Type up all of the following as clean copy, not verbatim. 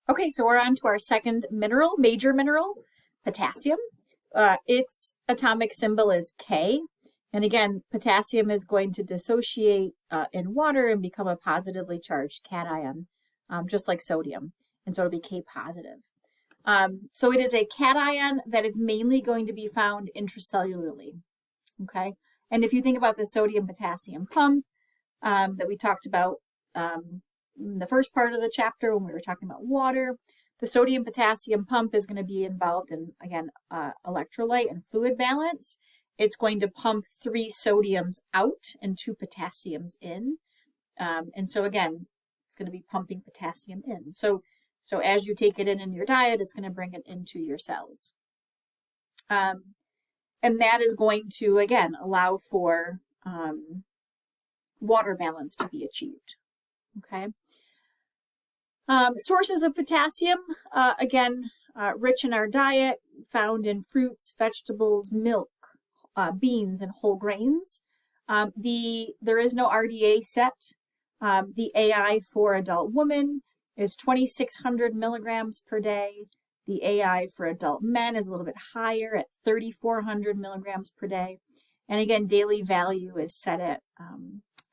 Okay, so we're on to our second mineral, major mineral, potassium. Its atomic symbol is K. And again, potassium is going to dissociate in water and become a positively charged cation, just like sodium. And so it'll be K positive. So it is a cation that is mainly going to be found intracellularly. Okay. And if you think about the sodium potassium pump that we talked about in the first part of the chapter when we were talking about water, the sodium potassium pump is going to be involved in, again, electrolyte and fluid balance. It's going to pump 3 sodiums out and 2 potassiums in. And so again, it's going to be pumping potassium in. So as you take it in your diet, it's going to bring it into your cells. And that is going to, again, allow for water balance to be achieved. Okay. Sources of potassium, again, rich in our diet, found in fruits, vegetables, milk, beans, and whole grains. There is no RDA set. The AI for adult women is 2,600 milligrams per day. The AI for adult men is a little bit higher at 3,400 milligrams per day. And again, daily value is set at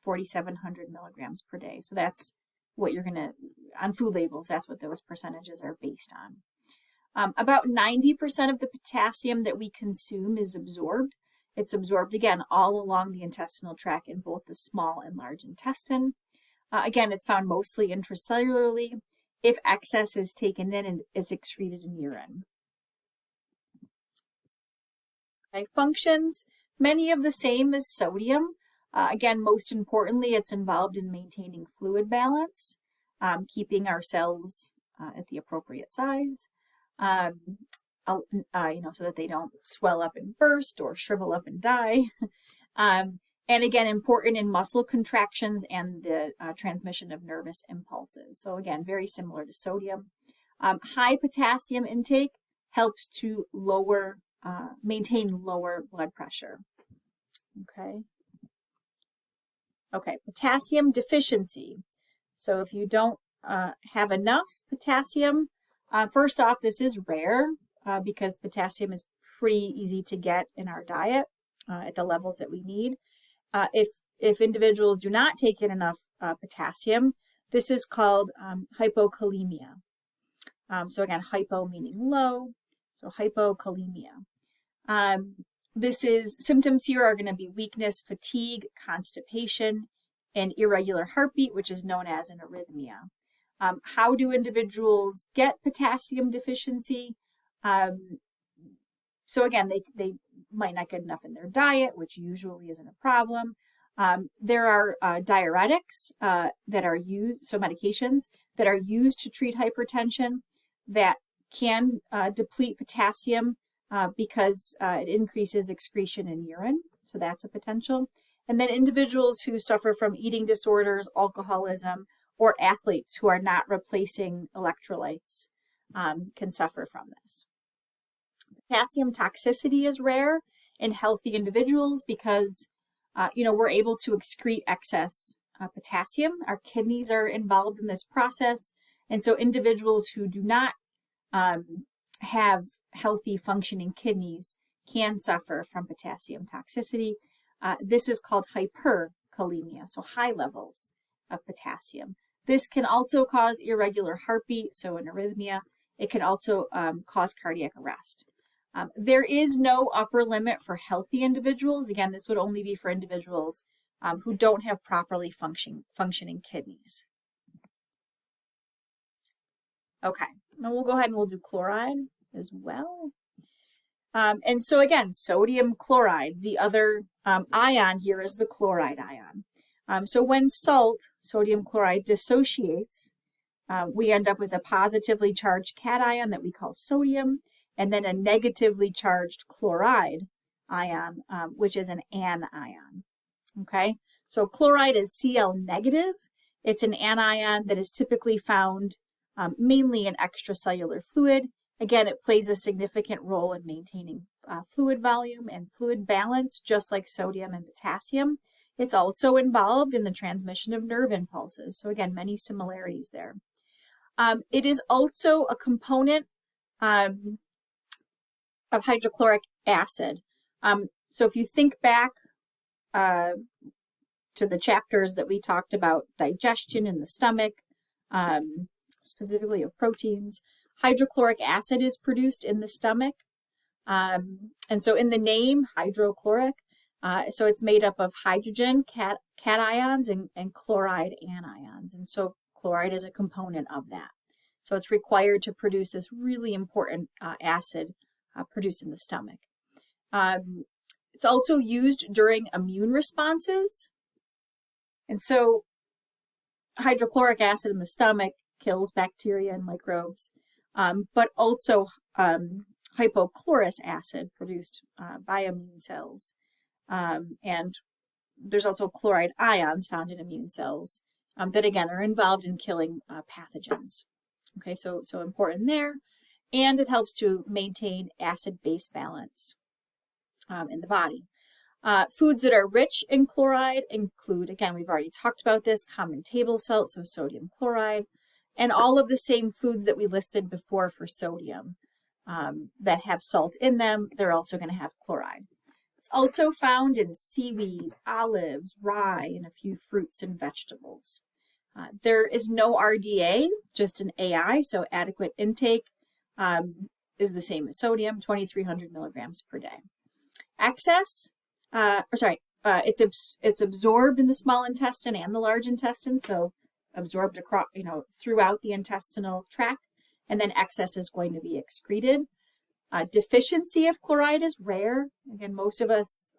4,700 milligrams per day. So that's what you're going to, on food labels, that's what those percentages are based on. About 90% of the potassium that we consume is absorbed. It's absorbed, again, all along the intestinal tract in both the small and large intestine. Again, it's found mostly intracellularly. If excess is taken in and is excreted in urine. Okay, functions, many of the same as sodium. Again, most importantly, it's involved in maintaining fluid balance, keeping our cells at the appropriate size, so that they don't swell up and burst or shrivel up and die. And again, important in muscle contractions and the transmission of nervous impulses. So again, very similar to sodium. High potassium intake helps to maintain lower blood pressure. Okay, potassium deficiency. So if you don't have enough potassium, first off, this is rare because potassium is pretty easy to get in our diet at the levels that we need. If individuals do not take in enough potassium, this is called hypokalemia. So again, hypo meaning low, so hypokalemia. Symptoms here are going to be weakness, fatigue, constipation, and irregular heartbeat, which is known as an arrhythmia. How do individuals get potassium deficiency? So again, they might not get enough in their diet, which usually isn't a problem. There are diuretics that are used, so medications that are used to treat hypertension that can deplete potassium because it increases excretion in urine. So that's a potential. And then individuals who suffer from eating disorders, alcoholism, or athletes who are not replacing electrolytes can suffer from this. Potassium toxicity is rare in healthy individuals because, we're able to excrete excess potassium. Our kidneys are involved in this process. And so individuals who do not have healthy functioning kidneys can suffer from potassium toxicity. This is called hyperkalemia, so high levels of potassium. This can also cause irregular heartbeat, so an arrhythmia. It can also cause cardiac arrest. There is no upper limit for healthy individuals. Again, this would only be for individuals who don't have properly functioning kidneys. Okay, now we'll go ahead and we'll do chloride as well. And so again, sodium chloride, the other ion here is the chloride ion. So when sodium chloride dissociates, we end up with a positively charged cation that we call sodium, and then a negatively charged chloride ion, which is an anion. Okay, so chloride is Cl negative. It's an anion that is typically found mainly in extracellular fluid. Again, it plays a significant role in maintaining fluid volume and fluid balance, just like sodium and potassium. It's also involved in the transmission of nerve impulses. So again, many similarities there. It is also a component of hydrochloric acid. So if you think back to the chapters that we talked about digestion in the stomach, specifically of proteins, hydrochloric acid is produced in the stomach. And so in the name, hydrochloric, so it's made up of hydrogen cations and chloride anions. And so chloride is a component of that. So it's required to produce this really important acid produced in the stomach. It's also used during immune responses. And so hydrochloric acid in the stomach kills bacteria and microbes, but also hypochlorous acid produced by immune cells. And there's also chloride ions found in immune cells that, again, are involved in killing pathogens. Okay, so important there. And it helps to maintain acid-base balance in the body. Foods that are rich in chloride include, again, we've already talked about this, common table salt, so sodium chloride, and all of the same foods that we listed before for sodium that have salt in them, they're also going to have chloride. It's also found in seaweed, olives, rye, and a few fruits and vegetables. There is no RDA, just an AI, so adequate intake is the same as sodium, 2,300 milligrams per day. Excess, it's absorbed in the small intestine and the large intestine, so absorbed across, throughout the intestinal tract, and then excess is going to be excreted. Deficiency of chloride is rare. Again, most of us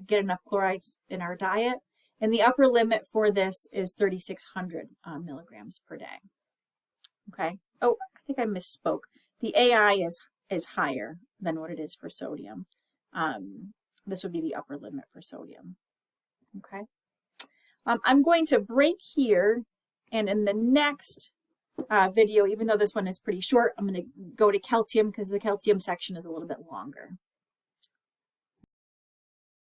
get enough chlorides in our diet, and the upper limit for this is 3,600 milligrams per day. Okay. Oh, I think I misspoke. The AI is higher than what it is for sodium. This would be the upper limit for sodium. Okay. I'm going to break here, and in the next video, even though this one is pretty short, I'm going to go to calcium because the calcium section is a little bit longer.